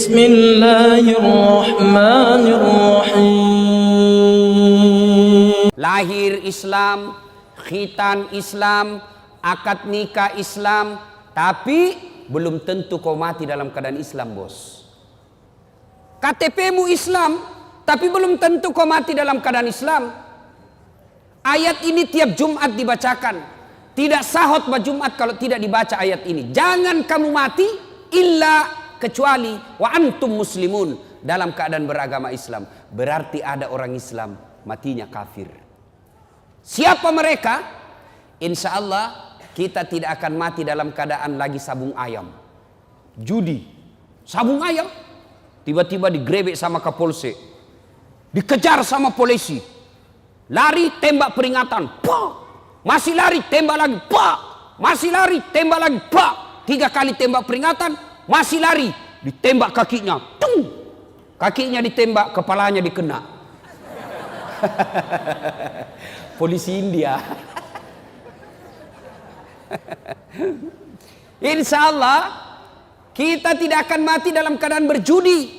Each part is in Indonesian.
Bismillahirrahmanirrahim. Lahir Islam, khitan Islam, akad nikah Islam, tapi belum tentu kau mati dalam keadaan Islam, bos. KTP-mu Islam, tapi belum tentu kau mati dalam keadaan Islam. Ayat ini tiap Jumat dibacakan. Tidak sah khutbah Jumat kalau tidak dibaca ayat ini. Jangan kamu mati illa kecuali wa antum muslimun, dalam keadaan beragama Islam. Berarti ada orang Islam matinya kafir. Siapa mereka? Insya Allah kita tidak akan mati dalam keadaan lagi sabung ayam. Judi, sabung ayam, tiba-tiba digrebek sama Kapolsek, dikejar sama polisi, lari tembak peringatan, pak, masih lari tembak lagi, pak, masih lari tembak lagi, pak, 3 kali tembak peringatan, masih lari, ditembak kakinya, tung, kakinya ditembak, kepalanya dikena. Polisi India. Insya Allah kita tidak akan mati dalam keadaan berjudi.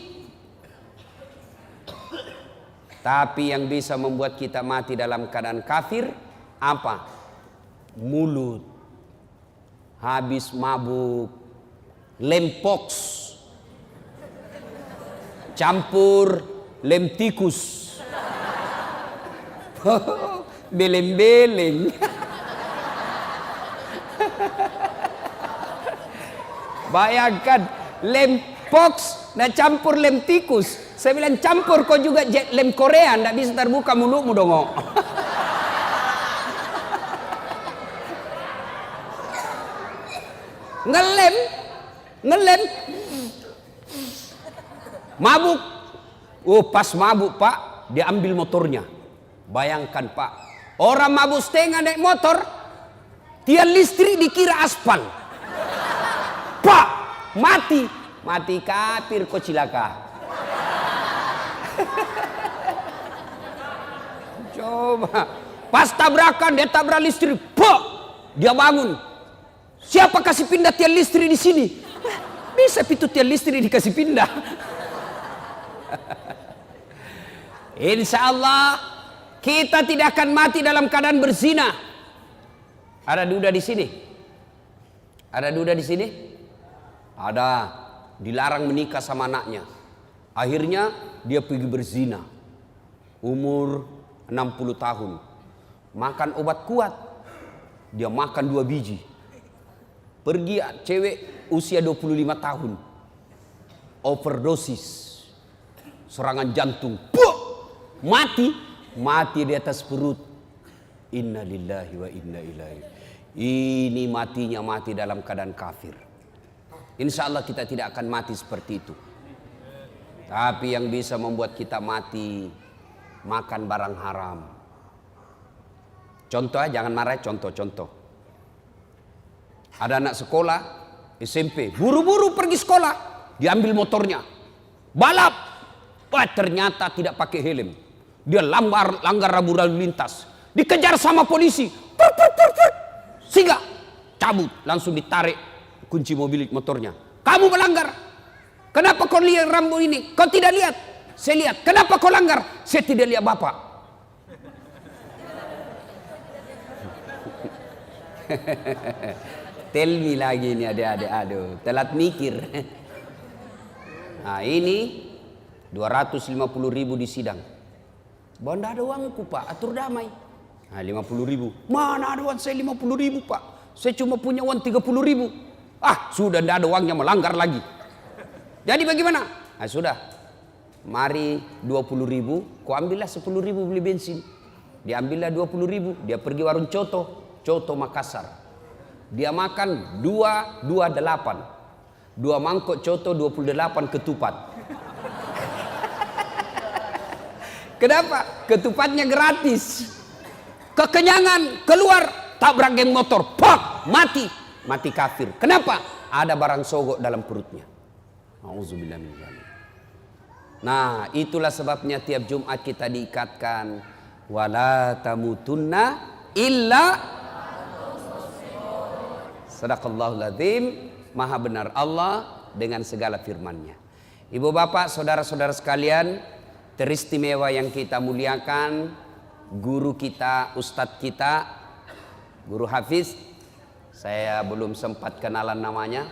Tapi yang bisa membuat kita mati dalam keadaan kafir apa? Mulut. Habis mabuk, lempox, campur lem tikus, beleng-beleng. Bayangkan lempox dan campur lem tikus. Saya bilang campur kau juga lem Korea, ndak bisa terbuka mulutmu dong. Ngelem, mabuk. Oh, pas mabuk pak, dia ambil motornya. Bayangkan pak, orang mabuk setengah naik motor, tiang listrik dikira aspal. Pak, mati kafir kok cilaka. Coba, pas tabrakan dia tabrak listrik, pak, dia bangun. Siapa kasih pindah tiang listrik di sini? Bisa pintu tiang listrik dikasih pindah. Insya Allah kita tidak akan mati dalam keadaan berzina. Ada duda di sini? Ada duda di sini? Ada. Dilarang menikah sama anaknya. Akhirnya dia pergi berzina. Umur 60 tahun. Makan obat kuat. Dia makan 2 biji. Pergi cewek usia 25 tahun. Overdosis. Serangan jantung. Puh! Mati di atas perut. Inna lillahi wa inna ilaihi. Ini matinya mati dalam keadaan kafir. Insya Allah kita tidak akan mati seperti itu. Tapi yang bisa membuat kita mati, makan barang haram. Contoh, jangan marah, contoh. Ada anak sekolah SMP, buru-buru pergi sekolah, diambil motornya, balap. Wah, ternyata tidak pakai helm. Dia langgar rambu lalu lintas, dikejar sama polisi, sehingga cabut, langsung ditarik kunci motornya. Kamu melanggar. Kenapa kau lihat rambu ini? Kau tidak lihat? Saya lihat. Kenapa kau langgar? Saya tidak lihat bapak. Tell me lagi ini adik-adik. Aduh, telat mikir. Nah ini 250.000 di sidang. Bahwa tidak ada uangku pak, atur damai. Nah 50.000. Mana ada uang saya 50.000 pak? Saya cuma punya uang 30.000. Ah sudah tidak ada uangnya, melanggar lagi. Jadi bagaimana? Nah sudah. Mari 20.000, kau ambillah 10.000 beli bensin. Dia ambillah 20.000, dia pergi warung Coto Makassar. Dia makan 2 mangkok Coto 28 ketupat. Kenapa? Ketupatnya gratis. Kekenyangan, keluar, tabrak geng motor, pak, mati kafir. Kenapa? Ada barang sogok dalam perutnya. Auzubillah min dzalik. Nah, itulah sebabnya tiap Jumat kita diikatkan wala tamutunna illa. Sadaqallahul azim. Maha benar Allah dengan segala firman-Nya. Ibu bapak, saudara-saudara sekalian, teristimewa yang kita muliakan, guru kita, ustadz kita, guru Hafiz, saya belum sempat kenalan namanya,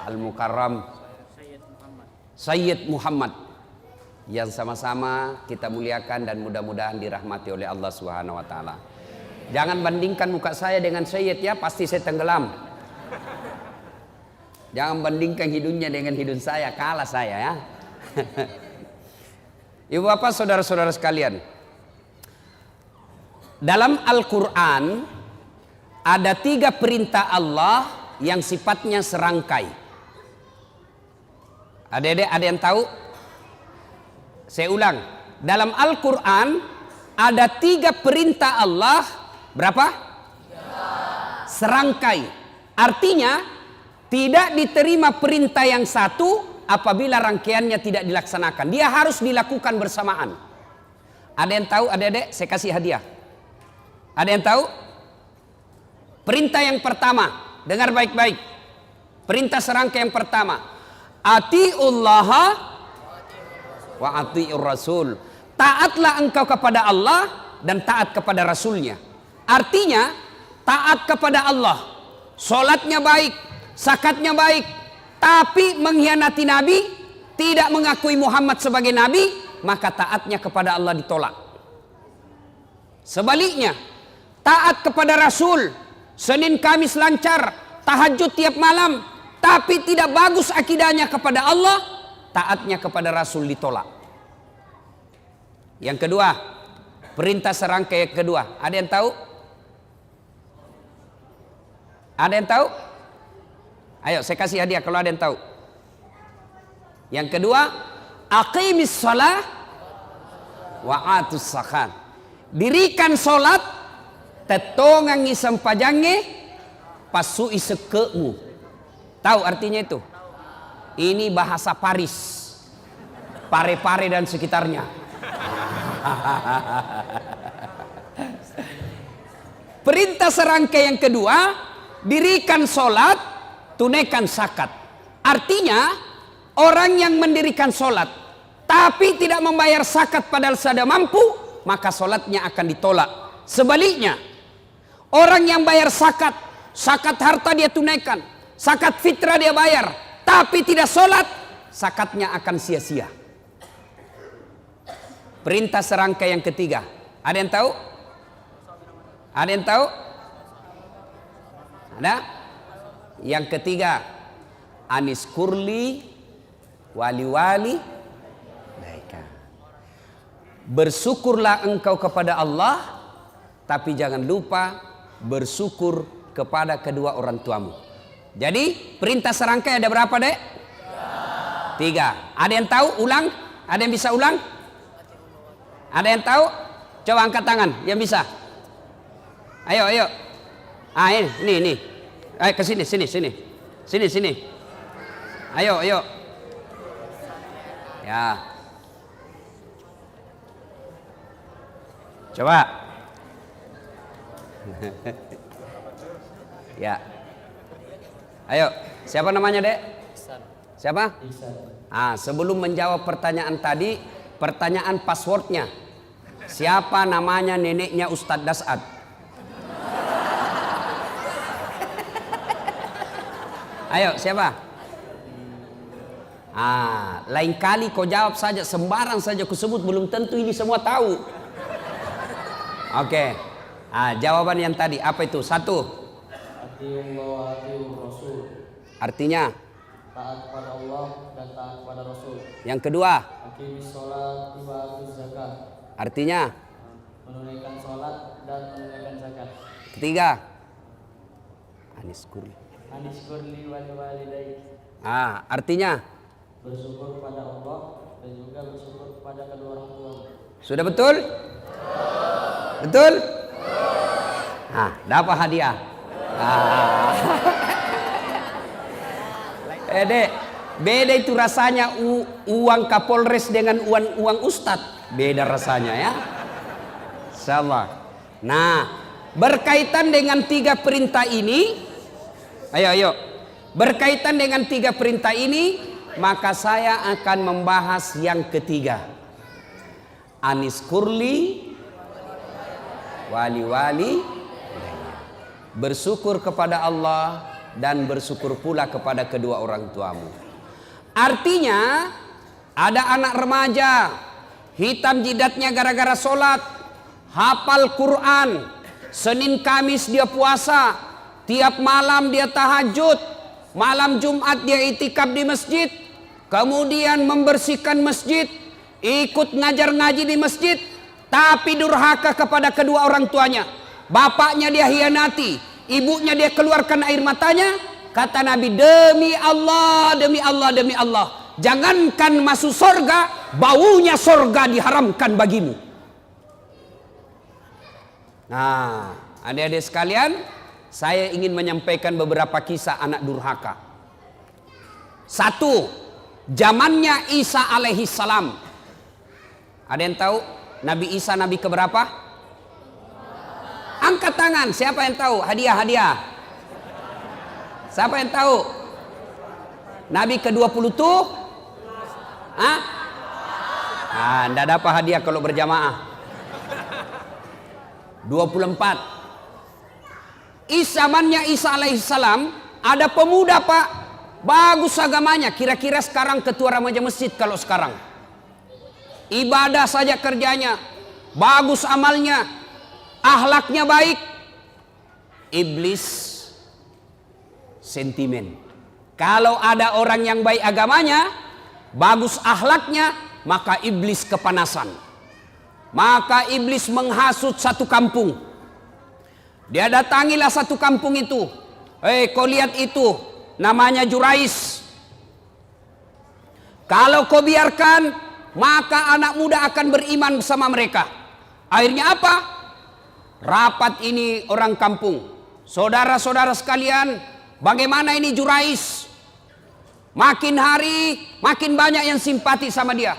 Al-Mukarram Sayyid Muhammad, yang sama-sama kita muliakan dan mudah-mudahan dirahmati oleh Allah Subhanahu wa taala. Jangan bandingkan muka saya dengan Sayyid ya, pasti saya tenggelam. Jangan bandingkan hidungnya dengan hidung saya, kalah saya ya. Ibu bapak, saudara-saudara sekalian, dalam Al-Quran ada 3 perintah Allah yang sifatnya serangkai. Adik-adik ada yang tahu? Saya ulang, dalam Al-Quran ada 3 perintah Allah, berapa? Serangkai. Artinya tidak diterima perintah yang satu apabila rangkaiannya tidak dilaksanakan. Dia harus dilakukan bersamaan. Ada yang tahu adik-adik? Saya kasih hadiah. Ada yang tahu? Perintah yang pertama, dengar baik-baik. Perintah serangkai yang pertama, atiullaha wa atiur rasul. Taatlah engkau kepada Allah dan taat kepada Rasulnya. Artinya taat kepada Allah, sholatnya baik, zakatnya baik, tapi mengkhianati Nabi, tidak mengakui Muhammad sebagai Nabi, maka taatnya kepada Allah ditolak. Sebaliknya, taat kepada Rasul, Senin Kamis lancar, tahajud tiap malam, tapi tidak bagus akidahnya kepada Allah, taatnya kepada Rasul ditolak. Yang kedua, perintah serangkai yang kedua, ada yang tahu? Ada yang tahu? Ayo saya kasih hadiah kalau ada yang tahu. Yang kedua, aqimis shalah wa atus zakat. Dirikan solat, tetongangi sempajange, pasui sekemu. Tahu artinya itu? Ini bahasa Paris, Pare-Pare dan sekitarnya. Perintah serangkai yang kedua, dirikan solat, tunaikan zakat. Artinya orang yang mendirikan solat tapi tidak membayar zakat padahal sudah mampu, maka solatnya akan ditolak. Sebaliknya, orang yang bayar zakat, zakat harta dia tunaikan, zakat fitrah dia bayar, tapi tidak solat, zakatnya akan sia-sia. Perintah serangkai yang ketiga, ada yang tahu? Ada yang tahu? Ada? Yang ketiga, anis kurli wali-wali baika. Bersyukurlah engkau kepada Allah, tapi jangan lupa bersyukur kepada kedua orang tuamu. Jadi perintah serangkai ada berapa, Dek? 3. Ada yang tahu? Ulang? Ada yang bisa ulang? Ada yang tahu? Coba angkat tangan yang bisa. Ayo, ayo. Ah, ini. Ayo ke sini. Sini. Ayo. Ya. Coba. Ya. Ayo, siapa namanya, Dek? Siapa? Sebelum menjawab pertanyaan tadi, pertanyaan passwordnya. Siapa namanya neneknya Ustadz Dasad? Ayo, siapa? Lain kali kau jawab saja, sembarang saja kau sebut, belum tentu ini semua tahu. Oke. Jawaban yang tadi apa itu? 1. Artinya taat kepada Allah dan taat kepada Rasul. Yang kedua, Aqimis sholat wa atuz zakat. artinya Menunaikan sholat dan menunaikan zakat. ketiga, anis kurli. Anishkurli wali walidayk. Artinya Bersyukur kepada Allah dan juga bersyukur kepada kedua orang tua. sudah betul? Betul? Dapat hadiah. Dek, beda itu rasanya uang Kapolres dengan uang Ustadz. Beda rasanya ya. Insyaallah. Nah, berkaitan dengan 3 perintah ini, ayo. Berkaitan dengan 3 perintah ini, maka saya akan membahas yang ketiga. Anis kurli wali-wali, bersyukur kepada Allah dan bersyukur pula kepada kedua orang tuamu. Artinya ada anak remaja hitam jidatnya gara-gara sholat, hafal Quran, Senin Kamis dia puasa, tiap malam dia tahajud, malam Jumat dia itikaf di masjid, kemudian membersihkan masjid, ikut ngajar ngaji di masjid, tapi durhaka kepada kedua orang tuanya. Bapaknya dia hianati, ibunya dia keluarkan air matanya. Kata Nabi, demi Allah, demi Allah, demi Allah, jangankan masuk sorga, baunya sorga diharamkan bagimu. Nah, adik-adik sekalian, saya ingin menyampaikan beberapa kisah anak durhaka. Satu, zamannya Isa alaihi salam. Ada yang tahu Nabi Isa nabi keberapa? Angkat tangan, siapa yang tahu? Hadiah. Siapa yang tahu? Nabi ke-20 tuh? Hah? Ah, enggak dapat hadiah kalau berjamaah. 24. Zamannya Isa alaihissalam ada pemuda pak, bagus agamanya. Kira-kira sekarang ketua remaja masjid kalau sekarang. Ibadah saja kerjanya, bagus amalnya, akhlaknya baik. Iblis sentimen. Kalau ada orang yang baik agamanya, bagus akhlaknya, maka iblis kepanasan. Maka iblis menghasut satu kampung. Dia datangilah satu kampung itu. Kau lihat itu, namanya Jurais. Kalau kau biarkan, maka anak muda akan beriman bersama mereka. Akhirnya apa? Rapat ini orang kampung. Saudara-saudara sekalian, bagaimana ini Jurais? Makin hari, makin banyak yang simpati sama dia.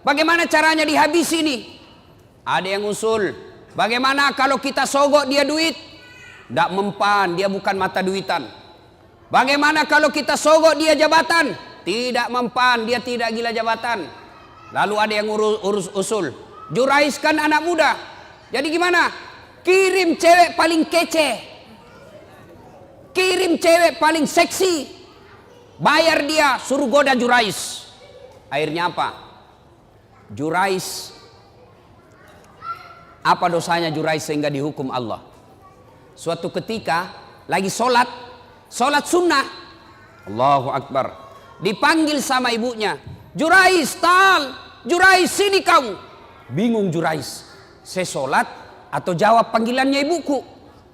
Bagaimana caranya dihabisi ini? Ada yang usul, bagaimana kalau kita sogok dia duit? Tidak mempan, dia bukan mata duitan. Bagaimana kalau kita sogok dia jabatan? Tidak mempan, dia tidak gila jabatan. Lalu ada yang urus usul, Jurais kan anak muda. Jadi gimana? Kirim cewek paling kece, kirim cewek paling seksi, bayar dia, suruh goda Jurais. Akhirnya apa? Jurais, apa dosanya Jurais sehingga dihukum Allah? Suatu ketika lagi sholat sunnah, Allahu Akbar, dipanggil sama ibunya, Jurais, Jurais sini kamu. Bingung Jurais, saya sholat atau jawab panggilannya ibuku.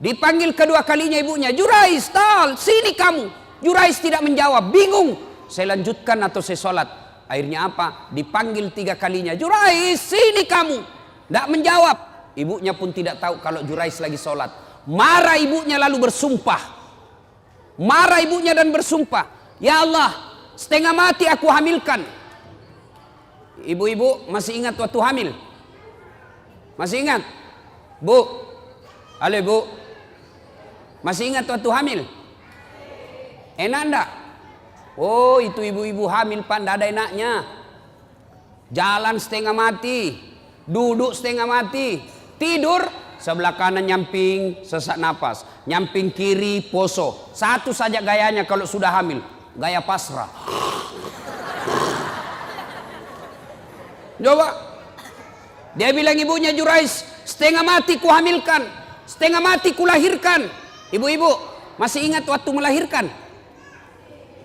Dipanggil kedua kalinya ibunya, Jurais, sini kamu. Jurais tidak menjawab, bingung, saya lanjutkan atau saya sholat. Akhirnya apa? Dipanggil 3 kalinya, Jurais, sini kamu. Tidak menjawab. Ibunya pun tidak tahu kalau Jurais lagi sholat. Marah ibunya lalu bersumpah. Marah ibunya dan bersumpah, ya Allah, setengah mati aku hamilkan. Ibu-ibu masih ingat waktu hamil? Masih ingat? Bu, halo ibu, masih ingat waktu hamil? Enak enggak? Oh, itu ibu-ibu hamil pak, enggak ada enaknya. Jalan setengah mati, duduk setengah mati, tidur sebelah kanan nyamping sesak napas, nyamping kiri poso. Satu saja gayanya kalau sudah hamil, gaya pasrah. Coba, dia bilang ibunya, Jurais, setengah mati ku hamilkan, setengah mati ku lahirkan. Ibu-ibu masih ingat waktu melahirkan?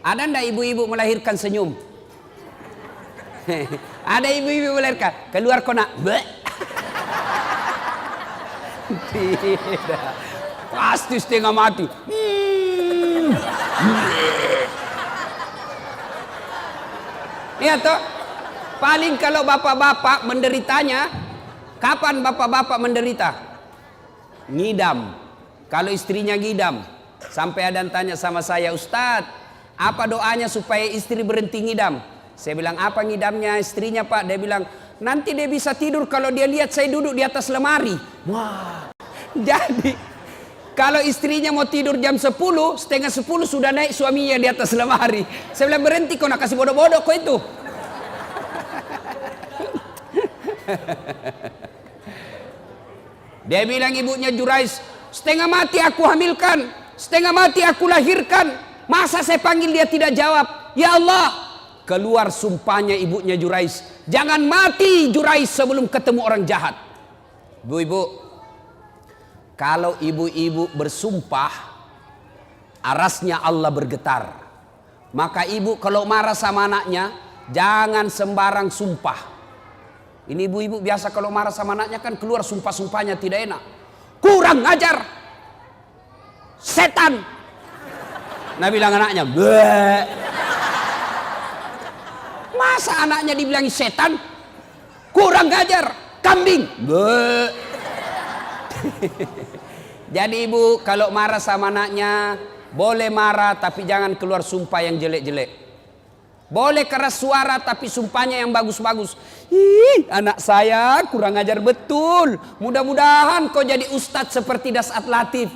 Ada ndak ibu-ibu melahirkan senyum? Ada ibu-ibu melahirkan keluar kona, tidak, pasti setengah mati. Iya toh. Paling kalau bapak-bapak menderitanya, kapan bapak-bapak menderita? Ngidam. Kalau istrinya ngidam, sampai ada yang tanya sama saya, Ustadz, apa doanya supaya istri berhenti ngidam? Saya bilang, apa ngidamnya istrinya pak? Dia bilang, nanti dia bisa tidur kalau dia lihat saya duduk di atas lemari. Wah, jadi Kalau istrinya mau tidur jam 10, setengah 10 sudah naik suaminya di atas lemari. Saya bilang, berhenti kau nak kasih bodoh-bodoh kau itu. Dia bilang ibunya Jurais, setengah mati aku hamilkan, setengah mati aku lahirkan. Masa saya panggil dia tidak jawab? Ya Allah. Keluar sumpahnya ibunya Jurais. Jangan mati Jurais sebelum ketemu orang jahat. Ibu-ibu, kalau ibu-ibu bersumpah, arasnya Allah bergetar. Maka ibu kalau marah sama anaknya, jangan sembarang sumpah. Ini ibu-ibu biasa kalau marah sama anaknya kan keluar sumpah-sumpahnya tidak enak. Kurang ajar, setan. Nah bilang anaknya, bleh. Masa anaknya dibilangi setan? Kurang ajar, kambing. Bleh. Jadi ibu kalau marah sama anaknya, boleh marah tapi jangan keluar sumpah yang jelek-jelek. Boleh keras suara tapi sumpahnya yang bagus-bagus. Ih, anak saya kurang ajar betul. Mudah-mudahan kau jadi ustadz seperti Dasat Latif.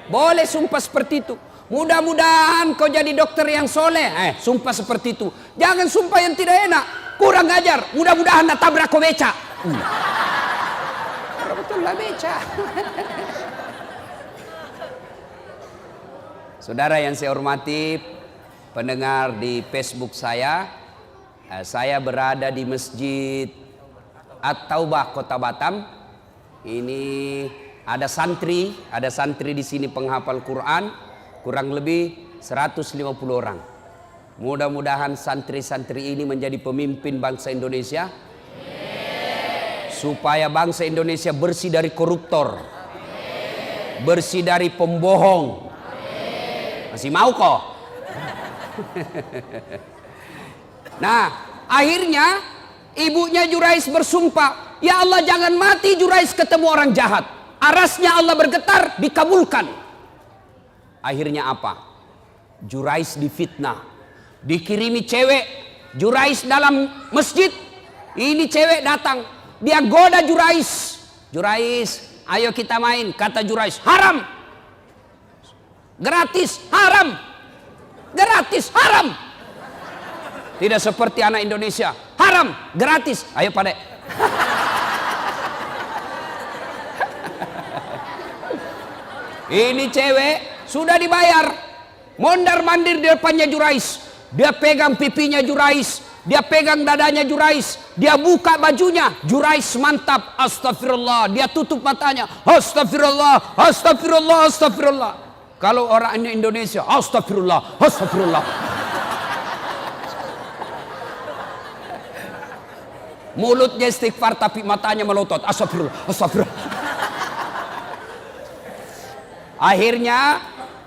Boleh sumpah seperti itu. Mudah-mudahan kau jadi dokter yang soleh. Sumpah seperti itu. Jangan sumpah yang tidak enak. Kurang ajar. Mudah-mudahan nak tabrak kau beca. Betul lah beca. Saudara yang saya hormati, pendengar di Facebook saya berada di Masjid At-Taubah Kota Batam. Ini ada santri di sini penghafal Quran, kurang lebih 150 orang. Mudah-mudahan santri-santri ini menjadi pemimpin bangsa Indonesia, supaya bangsa Indonesia bersih dari koruptor, bersih dari pembohong. Masih mau kok? Nah, akhirnya ibunya Jurais bersumpah, ya Allah jangan mati Jurais ketemu orang jahat. Arasnya Allah bergetar, dikabulkan. Akhirnya apa? Jurais difitnah, dikirimi cewek. Jurais dalam masjid, ini cewek datang, dia goda Jurais. Jurais, ayo kita main. Kata Jurais, haram. Gratis, haram. Gratis, haram. Tidak seperti anak Indonesia, haram, gratis. Ayo Pak Dek. Ini cewek sudah dibayar, mondar-mandir di depannya Jurais. Dia pegang pipinya Jurais, dia pegang dadanya Jurais, dia buka bajunya. Jurais mantap, astagfirullah. Dia tutup matanya, astagfirullah, astagfirullah, astagfirullah. Kalau orang Indonesia, astagfirullah, astagfirullah. Mulutnya istighfar tapi matanya melotot, astagfirullah, astagfirullah. Akhirnya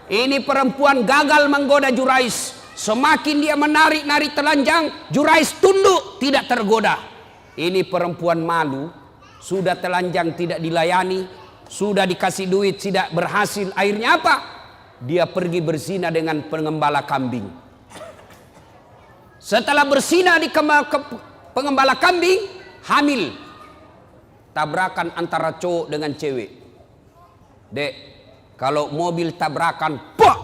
ini perempuan gagal menggoda Jurais. Semakin dia menarik-narik telanjang, Jurais tunduk, tidak tergoda. Ini perempuan malu, sudah telanjang tidak dilayani, sudah dikasih duit tidak berhasil. Akhirnya apa? Dia pergi berzina dengan pengembala kambing. Setelah berzina di pengembala kambing, hamil. Tabrakan antara cowok dengan cewek. Dek, kalau mobil tabrakan, pak!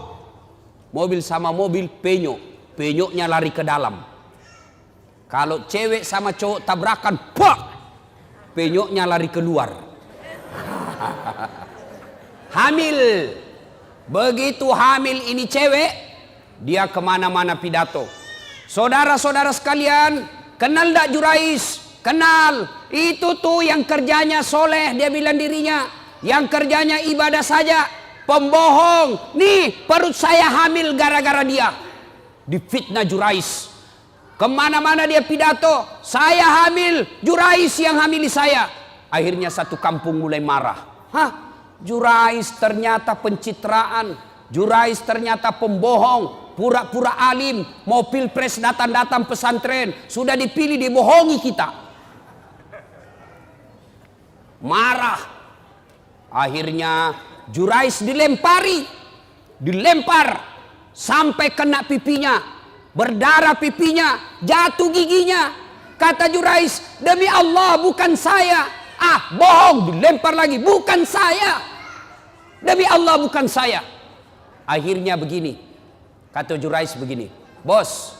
Mobil sama mobil penyok. Penyoknya lari ke dalam. Kalau cewek sama cowok tabrakan, pak! Penyoknya lari keluar. Hamil. Begitu hamil ini cewek, dia kemana-mana pidato. Saudara-saudara sekalian, kenal tak Jurais? Kenal. Itu tuh yang kerjanya soleh, dia bilang dirinya. Yang kerjanya ibadah saja, pembohong. Nih perut saya hamil gara-gara dia. Difitnah Jurais. Kemana-mana dia pidato, saya hamil, Jurais yang hamili saya. Akhirnya satu kampung mulai marah. Jurais ternyata pencitraan, Jurais ternyata pembohong, pura-pura alim, mau pilpres datang-datang pesantren, sudah dipilih dibohongi kita. Marah. Akhirnya Jurais dilempar sampai kena pipinya, berdarah pipinya, jatuh giginya. Kata Jurais, demi Allah bukan saya. Bohong, dilempar lagi, bukan saya. Demi Allah bukan saya. Akhirnya begini, kata Jurais begini, bos,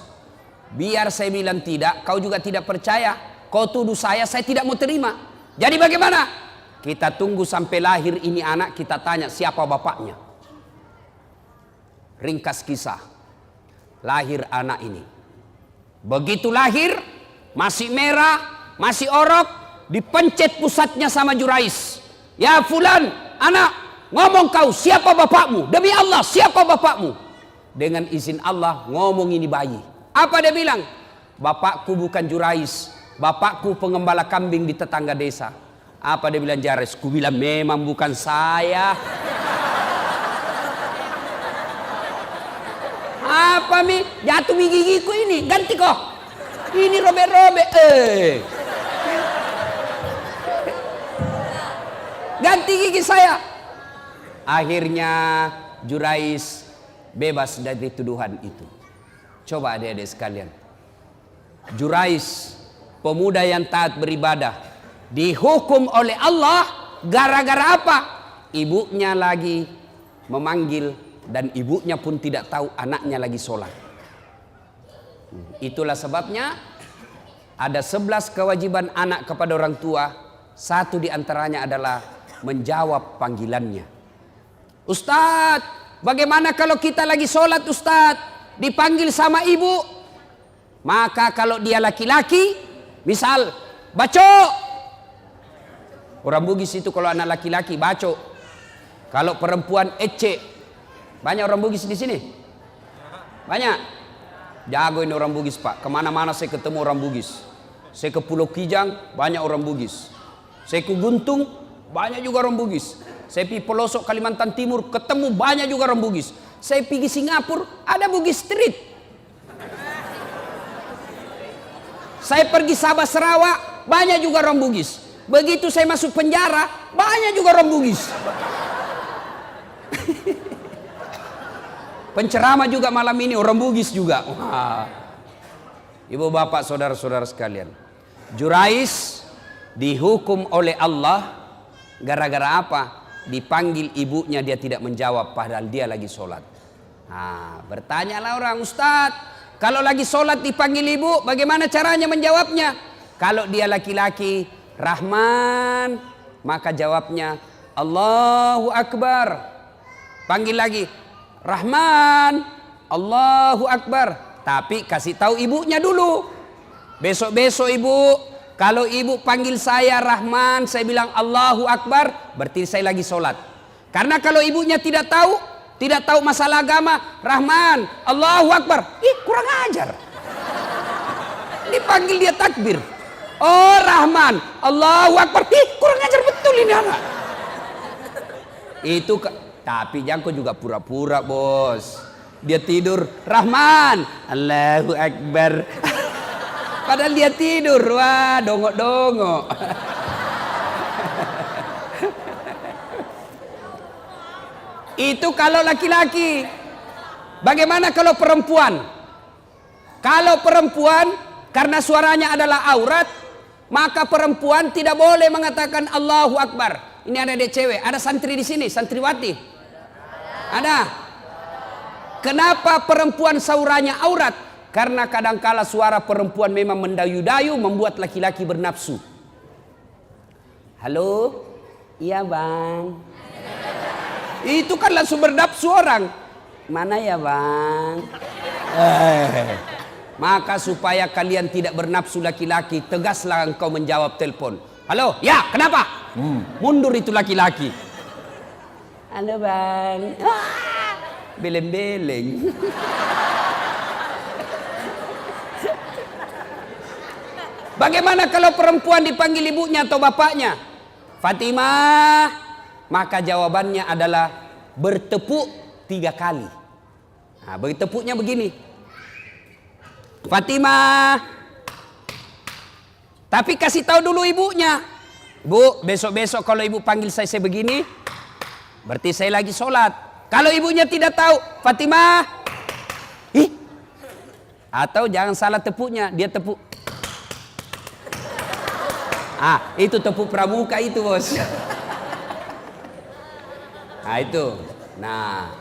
biar saya bilang tidak, kau juga tidak percaya. Kau tuduh saya tidak mau terima. Jadi bagaimana? Kita tunggu sampai lahir ini anak, kita tanya siapa bapaknya. Ringkas kisah, lahir anak ini. Begitu lahir, masih merah, masih orok, dipencet pusatnya sama Jurais. Ya fulan, anak, ngomong kau, siapa bapakmu? Demi Allah, siapa bapakmu? Dengan izin Allah, ngomong ini bayi. Apa dia bilang? Bapakku bukan Jurais, bapakku pengembala kambing di tetangga desa. Apa dia bilang Jurais? Ku bilang memang bukan saya. Apa mi? Jatuh mi gigiku ini, ganti kok. Ini robek-robek. Ganti gigi saya. Akhirnya Jurais bebas dari tuduhan itu. Coba adik-adik sekalian. Jurais, pemuda yang taat beribadah, dihukum oleh Allah gara-gara apa? Ibunya lagi memanggil dan ibunya pun tidak tahu anaknya lagi sholat. Itulah sebabnya ada 11 kewajiban anak kepada orang tua. Satu diantaranya adalah menjawab panggilannya. Ustadz, bagaimana kalau kita lagi sholat Ustadz, dipanggil sama ibu? Maka kalau dia laki-laki, misal baco. Orang Bugis itu kalau anak laki-laki baco. Kalau perempuan ece. Banyak orang Bugis di sini? Banyak? Jago ini orang Bugis Pak. Kemana-mana saya ketemu orang Bugis. Saya ke Pulau Kijang, banyak orang Bugis. Saya ke Guntung, banyak juga orang Bugis. Saya pergi pelosok Kalimantan Timur, ketemu banyak juga orang Bugis. Saya pergi Singapura, ada Bugis Street. Saya pergi Sabah Sarawak, banyak juga orang Bugis. Begitu saya masuk penjara, banyak juga orang Bugis. Penceramah juga malam ini orang Bugis juga. Wah. Ibu bapak saudara-saudara sekalian, Jurais dihukum oleh Allah gara-gara apa? Dipanggil ibunya dia tidak menjawab padahal dia lagi sholat. Nah, bertanyalah orang, Ustadz, kalau lagi sholat dipanggil ibu, bagaimana caranya menjawabnya? Kalau dia laki-laki, Rahman, maka jawabnya Allahu Akbar. Panggil lagi, Rahman, Allahu Akbar. Tapi kasih tahu ibunya dulu. Besok-besok ibu, kalau ibu panggil saya Rahman, saya bilang Allahu Akbar, berarti saya lagi sholat. Karena kalau ibunya tidak tahu masalah agama, Rahman, Allahu Akbar, kurang ajar. Dipanggil dia takbir. Oh Rahman, Allahu Akbar, kurang ajar betul ini anak. Itu tapi Jangko juga pura-pura bos. Dia tidur, Rahman, Allahu Akbar. Padahal dia tidur, wah dongok-dongok. Itu kalau laki-laki. Bagaimana kalau perempuan? Kalau perempuan, karena suaranya adalah aurat, maka perempuan tidak boleh mengatakan Allahu Akbar. Ini ada cewek, ada santri di sini, santriwati. Ada. Kenapa perempuan saurannya aurat? Karena kadangkala suara perempuan memang mendayu-dayu membuat laki-laki bernafsu. Halo? Iya bang. Itu kan langsung bernafsu orang. Mana ya bang? Maka supaya kalian tidak bernafsu laki-laki, tegaslah engkau menjawab telepon. Halo? Ya, kenapa? Mundur itu laki-laki. Halo bang. Beleng-beleng. Bagaimana kalau perempuan dipanggil ibunya atau bapaknya? Fatimah, maka jawabannya adalah bertepuk 3 kali. Nah, bertepuknya begini. Fatimah. Tapi kasih tahu dulu ibunya. Bu, besok-besok kalau ibu panggil saya begini, berarti saya lagi sholat. Kalau ibunya tidak tahu, Fatimah. Atau jangan salah tepuknya, dia tepuk. Itu tepuk pramuka itu bos. Nah itu. Nah,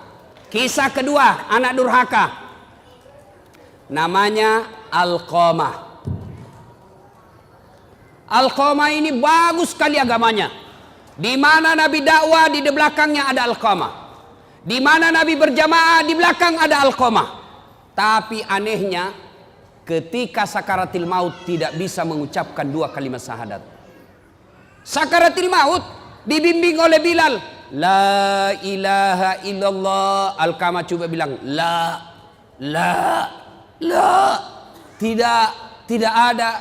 kisah kedua anak durhaka. Namanya Alqamah. Alqamah ini bagus sekali agamanya. Di mana Nabi dakwah, di belakangnya ada Alqamah. Di mana Nabi berjamaah, di belakang ada Alqamah. Tapi anehnya, ketika sakaratil maut tidak bisa mengucapkan 2 kalimat syahadat. Sakaratil maut dibimbing oleh Bilal, la ilaha illallah. Alqamah coba bilang la, tidak ada.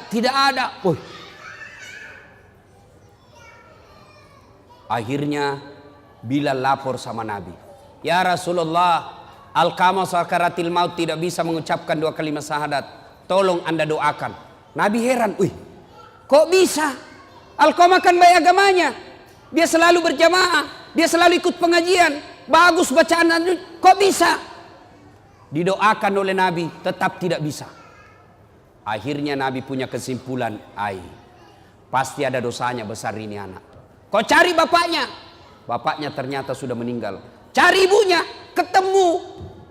Akhirnya Bilal lapor sama Nabi, ya Rasulullah, Alqamah sakaratil maut tidak bisa mengucapkan 2 kalimat syahadat, tolong Anda doakan. Nabi heran, kok bisa? Alqamah kan baik agamanya, dia selalu berjamaah, dia selalu ikut pengajian, bagus bacaan, kok bisa? Didoakan oleh Nabi, tetap tidak bisa. Akhirnya Nabi punya kesimpulan, pasti ada dosanya besar ini anak. Kau cari bapaknya. Bapaknya ternyata sudah meninggal. Cari ibunya, ketemu.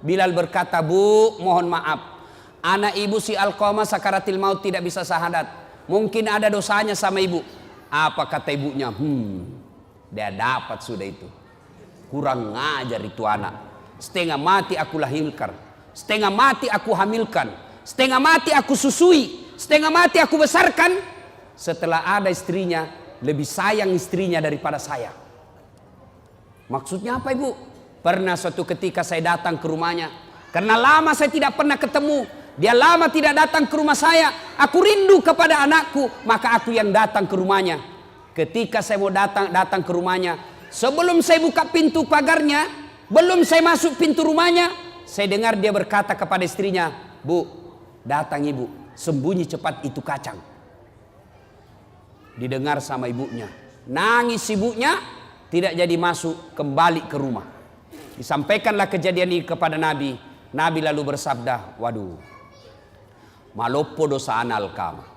Bilal berkata, Bu, mohon maaf, anak ibu si Alqamah sakaratil maut tidak bisa syahadat. Mungkin ada dosanya sama ibu. Apa kata ibunya? Dia dapat sudah itu. Kurang ngajar itu anak. Setengah mati aku lahirkan, setengah mati aku hamilkan, setengah mati aku susui, setengah mati aku besarkan. Setelah ada istrinya, lebih sayang istrinya daripada saya. Maksudnya apa ibu? Pernah suatu ketika saya datang ke rumahnya, karena lama saya tidak pernah ketemu, dia lama tidak datang ke rumah saya, aku rindu kepada anakku, maka aku yang datang ke rumahnya. Ketika saya mau datang ke rumahnya, sebelum saya buka pintu pagarnya, belum saya masuk pintu rumahnya, saya dengar dia berkata kepada istrinya, Bu, datang ibu, sembunyi cepat itu kacang. Didengar sama ibunya, nangis ibunya, tidak jadi masuk kembali ke rumah. Disampaikanlah kejadian ini kepada Nabi. Nabi lalu bersabda, waduh, malopo dosa ana Alqamah.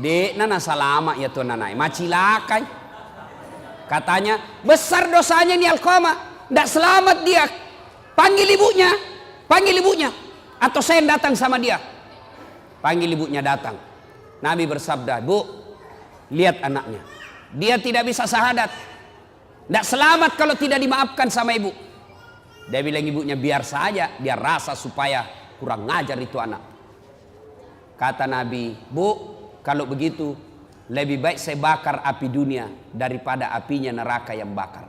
Dek nana salama ya tuan nanai, macilakai. Katanya besar dosanya ini Alqamah, tidak selamat dia. Panggil ibunya, atau saya yang datang sama dia. Panggil ibunya datang. Nabi bersabda, Bu, lihat anaknya, dia tidak bisa syahadat, tidak selamat kalau tidak dimaafkan sama ibu. Dia bilang ibunya, biar saja, dia rasa supaya kurang ngajar itu anak. Kata Nabi, Bu, kalau begitu lebih baik saya bakar api dunia daripada apinya neraka yang bakar.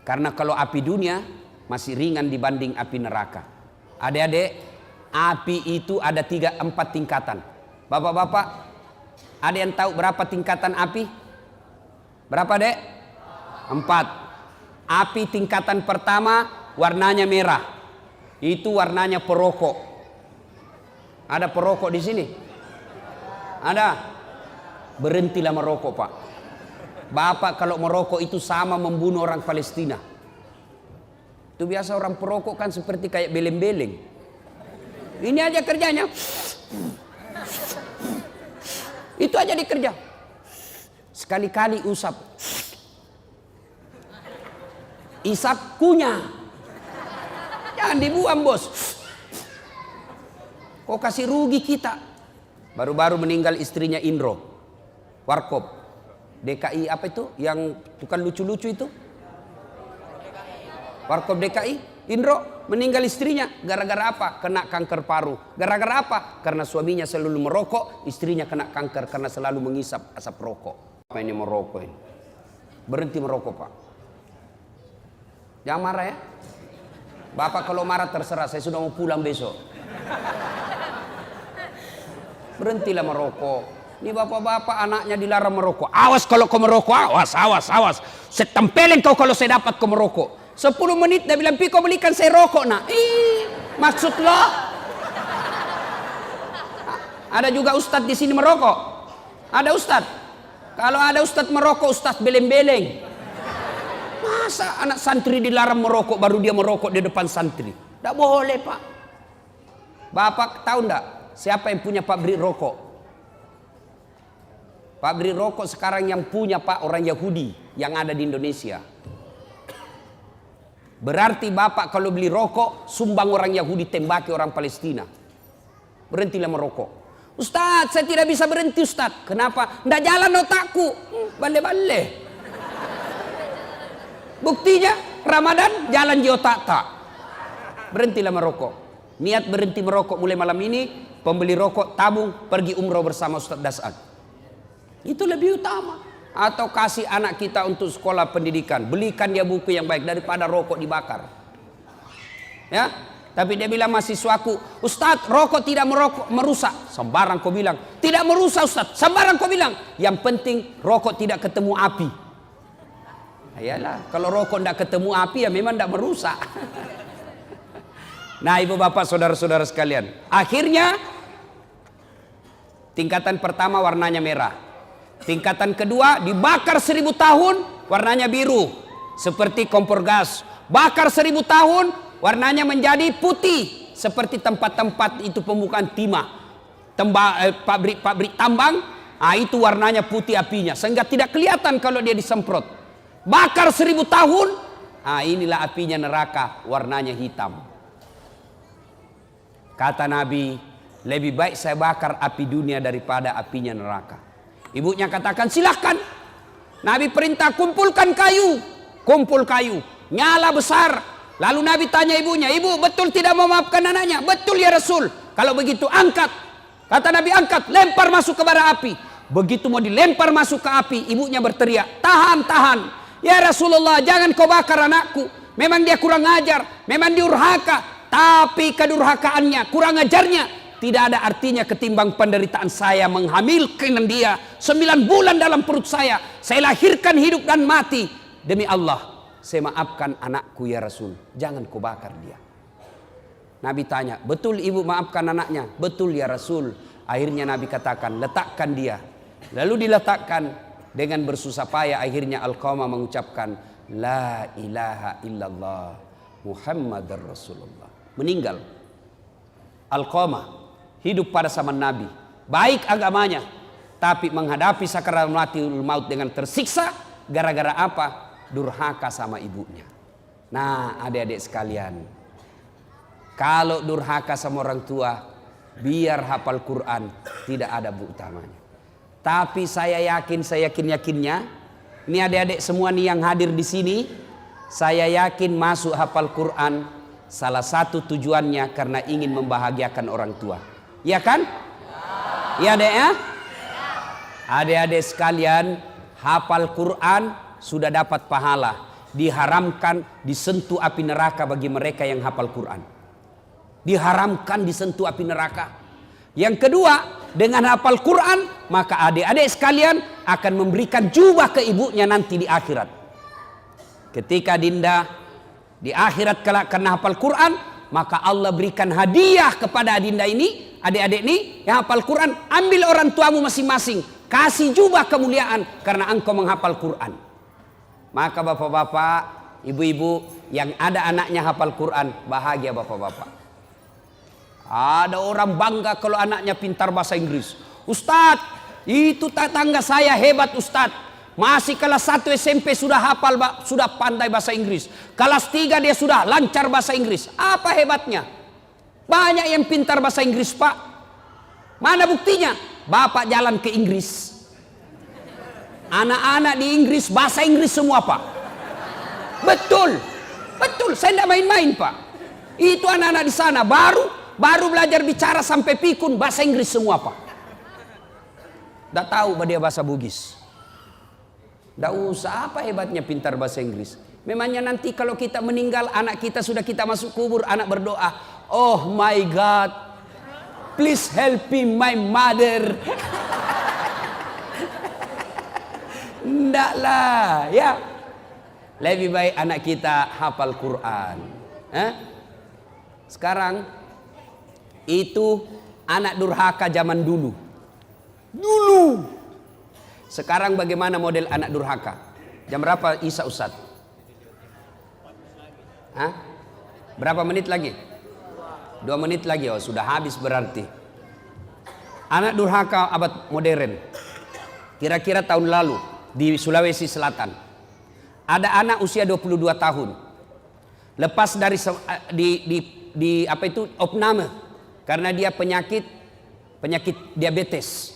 Karena kalau api dunia masih ringan dibanding api neraka. Adik-adik, api itu ada 3-4 tingkatan. Bapak-bapak, ada yang tahu berapa tingkatan api? Berapa dek? 4. Api tingkatan pertama warnanya merah. Itu warnanya perokok. Ada perokok di sini? Ada? Berhentilah merokok pak. Bapak kalau merokok itu sama membunuh orang Palestina. Itu biasa orang perokok kan seperti kayak beleng-beleng. Ini aja kerjanya. Itu aja dikerja. Sekali-kali usap. Isap kunyah. Jangan dibuang bos. Kok kasih rugi kita. Baru-baru meninggal istrinya Indro Warkop DKI apa itu? Yang tukang lucu-lucu itu Warkop DKI. Indro meninggal istrinya gara-gara apa? Kena kanker paru. Gara-gara apa? Karena suaminya selalu merokok, istrinya kena kanker karena selalu mengisap asap rokok. Apa ini merokok ini? Berhenti merokok pak. Jangan marah ya. Bapak kalau marah terserah, saya sudah mau pulang besok. Berhentilah merokok. Ini bapak-bapak anaknya dilarang merokok. Awas kalau kau merokok, awas. Saya tempelin kau kalau saya dapat kau merokok. 10 menit dia bilang, Pi kau belikan saya rokok nak. Maksud lo? Ada juga ustadz di sini merokok. Ada ustadz. Kalau ada ustadz merokok, ustadz beleng-beleng. Masa anak santri dilarang merokok baru dia merokok di depan santri? Tidak boleh pak. Bapak tahu enggak siapa yang punya pabrik rokok? Pabrik rokok sekarang yang punya pak orang Yahudi yang ada di Indonesia. Berarti bapak kalau beli rokok, sumbang orang Yahudi, tembaki orang Palestina. Berhentilah merokok. Ustadz, saya tidak bisa berhenti Ustadz. Kenapa? Nggak jalan otakku. Bale-bale. Buktinya, Ramadan jalan di otak tak. Berhentilah merokok. Niat berhenti merokok mulai malam ini, pembeli rokok tabung pergi umroh bersama Ustadz Dasad. Itu lebih utama. Atau kasih anak kita untuk sekolah pendidikan, belikan dia buku yang baik daripada rokok dibakar. Ya, tapi dia bilang mahasiswaku, Ustadz rokok tidak merusak. Sembarang kau bilang, tidak merusak Ustadz. Sembarang kau bilang, yang penting rokok tidak ketemu api. Ayalah, kalau rokok tidak ketemu api ya memang tidak merusak. Nah ibu bapak saudara-saudara sekalian, akhirnya tingkatan pertama warnanya merah, tingkatan kedua dibakar 1000 tahun warnanya biru seperti kompor gas, bakar 1000 tahun warnanya menjadi putih seperti tempat-tempat itu pembukaan timah, pabrik tambang. Itu warnanya putih apinya sehingga tidak kelihatan kalau dia disemprot. Bakar 1000 tahun, inilah apinya neraka, warnanya hitam. Kata Nabi, lebih baik saya bakar api dunia daripada apinya neraka. Ibunya katakan silahkan. Nabi perintah kumpulkan kayu. Kumpul kayu, nyala besar. Lalu Nabi tanya ibunya, ibu betul tidak memaafkan anaknya? Betul ya Rasul. Kalau begitu angkat. Kata Nabi angkat, lempar masuk ke bara api. Begitu mau dilempar masuk ke api, ibunya berteriak, tahan, tahan. Ya Rasulullah, jangan kau bakar anakku. Memang dia kurang ajar, memang diurhaka. Tapi kedurhakaannya, kurang ajarnya tidak ada artinya ketimbang penderitaan saya menghamilkan dia 9 bulan dalam perut saya. Saya lahirkan hidup dan mati. Demi Allah, saya maafkan anakku ya Rasul. Jangan kau bakar dia. Nabi tanya, betul ibu maafkan anaknya? Betul ya Rasul. Akhirnya Nabi katakan, letakkan dia. Lalu diletakkan dengan bersusah payah. Akhirnya Alqamah mengucapkan, La ilaha illallah Muhammadar Rasulullah. Meninggal. Alqamah hidup pada zaman Nabi, baik agamanya, tapi menghadapi sakaratul maut dengan tersiksa gara-gara apa? Durhaka sama ibunya. Nah adik-adik sekalian, kalau durhaka sama orang tua, biar hafal Quran tidak ada bu utamanya. Tapi saya yakin-yakinnya, ini adik-adik semua nih yang hadir di sini, saya yakin masuk hafal Quran salah satu tujuannya karena ingin membahagiakan orang tua. Ya kan? Ya adek ya? Adik-adik sekalian, hafal Quran sudah dapat pahala. Diharamkan disentuh api neraka bagi mereka yang hafal Quran. Diharamkan disentuh api neraka. Yang kedua, dengan hafal Quran, maka adik-adik sekalian akan memberikan jubah ke ibunya nanti di akhirat. Ketika Dinda di akhirat karena hafal Quran, maka Allah berikan hadiah kepada Adinda ini, adik-adik ini yang hafal Quran. Ambil orang tuamu masing-masing, kasih jubah kemuliaan karena engkau menghafal Quran. Maka bapak-bapak, ibu-ibu yang ada anaknya hafal Quran, bahagia bapak-bapak. Ada orang bangga kalau anaknya pintar bahasa Inggris. Ustadz, itu tetangga saya hebat Ustadz. Masih kelas 1 SMP sudah hafal, sudah pandai bahasa Inggris. Kelas 3 dia sudah lancar bahasa Inggris. Apa hebatnya? Banyak yang pintar bahasa Inggris pak. Mana buktinya? Bapak jalan ke Inggris. Anak-anak di Inggris bahasa Inggris semua pak. Betul. Betul, saya tidak main-main pak. Itu anak-anak di sana baru belajar bicara sampai pikun bahasa Inggris semua pak. Tidak tahu dia bahasa Bugis. Tidak usah, apa hebatnya pintar bahasa Inggris. Memangnya nanti kalau kita meninggal, anak kita sudah kita masuk kubur, anak berdoa, oh my God, please help me my mother. Tidak lah ya. Lebih baik anak kita hafal Quran. Sekarang itu anak durhaka zaman dulu. Sekarang bagaimana model anak durhaka? Jam berapa Isya Ustaz? Berapa menit lagi? 2 menit lagi. Oh sudah habis berarti. Anak durhaka abad modern. Kira-kira tahun lalu di Sulawesi Selatan. Ada anak usia 22 tahun. lepas dari apa itu opname, karena dia penyakit diabetes,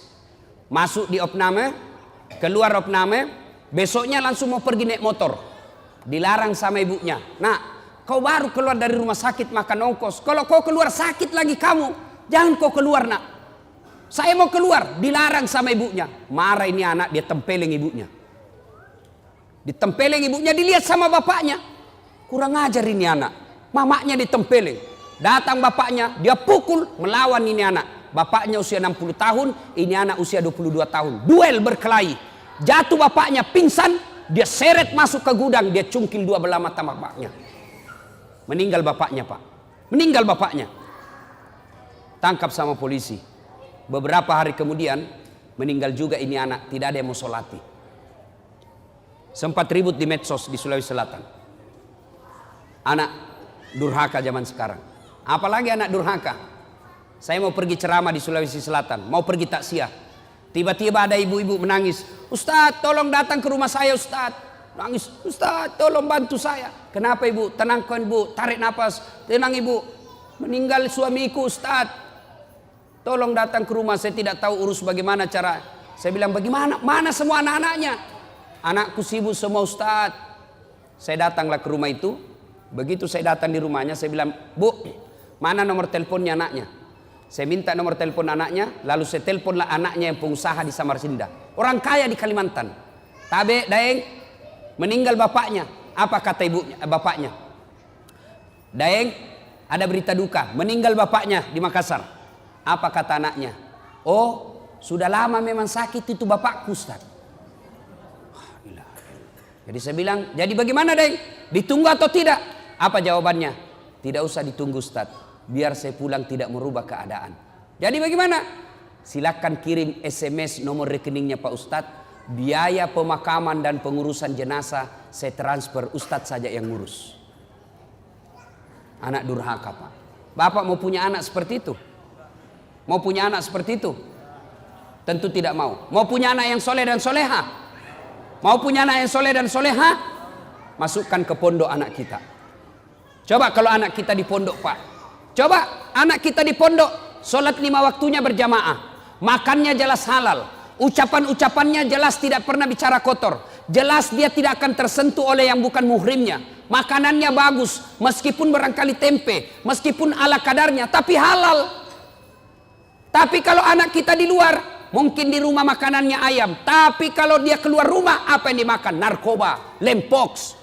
masuk di opname, keluar opname, besoknya langsung mau pergi naik motor, dilarang sama ibunya. Nah, kau baru keluar dari rumah sakit makan ongkos, kalau kau keluar sakit lagi kamu, jangan kau keluar nak. Saya mau keluar, dilarang sama ibunya. Marah ini anak, dia tempeleng ibunya. Ditempeleng ibunya, dilihat sama bapaknya. Kurang ajar ini anak. Mamanya ditempeleng. Datang bapaknya, dia pukul, melawan ini anak. Bapaknya usia 60 tahun, ini anak usia 22 tahun. Duel berkelahi. Jatuh bapaknya, pingsan, dia seret masuk ke gudang, dia cungkil dua belah mata bapaknya. Meninggal bapaknya, Pak. Meninggal bapaknya. Tangkap sama polisi. Beberapa hari kemudian meninggal juga ini anak, tidak ada yang mau solati. Sempat ribut di medsos di Sulawesi Selatan. Anak durhaka zaman sekarang. Apalagi anak durhaka. Saya mau pergi ceramah di Sulawesi Selatan, mau pergi taksiah. Tiba-tiba ada ibu-ibu menangis. Ustadz, tolong datang ke rumah saya, Ustadz. Nangis, Ustadz, tolong bantu saya. Kenapa ibu? Tenangkan ibu, tarik nafas. Tenang ibu. Meninggal suamiku, Ustadz. Tolong datang ke rumah, saya tidak tahu urus bagaimana cara. Saya bilang, bagaimana? Mana semua anak-anaknya? Anakku sibuk semua, Ustadz. Saya datanglah ke rumah itu. Begitu saya datang di rumahnya, saya bilang, Bu, mana nomor teleponnya anaknya? Saya minta nomor telepon anaknya, lalu saya teleponlah anaknya yang pengusaha di Samarinda. Orang kaya di Kalimantan. Tabe, Daeng, meninggal bapaknya. Apa kata ibunya, bapaknya? Daeng, ada berita duka, meninggal bapaknya di Makassar. Apa kata anaknya? Oh, sudah lama memang sakit itu bapakku, Ustaz. Jadi saya bilang, jadi bagaimana Deng? Ditunggu atau tidak? Apa jawabannya? Tidak usah ditunggu, Ustaz. Biar saya pulang tidak merubah keadaan. Jadi bagaimana? Silakan kirim SMS nomor rekeningnya Pak Ustaz. Biaya pemakaman dan pengurusan jenazah saya transfer, Ustaz saja yang ngurus. Anak durhaka, Pak. Bapak mau punya anak seperti itu? Mau punya anak seperti itu? Tentu tidak mau. Mau punya anak yang soleh dan soleha? Mau punya anak yang soleh dan soleha? Masukkan ke pondok anak kita. Coba kalau anak kita di pondok, Pak. Coba anak kita di pondok, sholat 5 waktunya berjamaah. Makannya jelas halal. Ucapan-ucapannya jelas tidak pernah bicara kotor. Jelas dia tidak akan tersentuh oleh yang bukan muhrimnya. Makanannya bagus, meskipun barangkali tempe, meskipun ala kadarnya, tapi halal. Tapi kalau anak kita di luar, mungkin di rumah makanannya ayam. Tapi kalau dia keluar rumah, apa yang dimakan? Narkoba, lempox.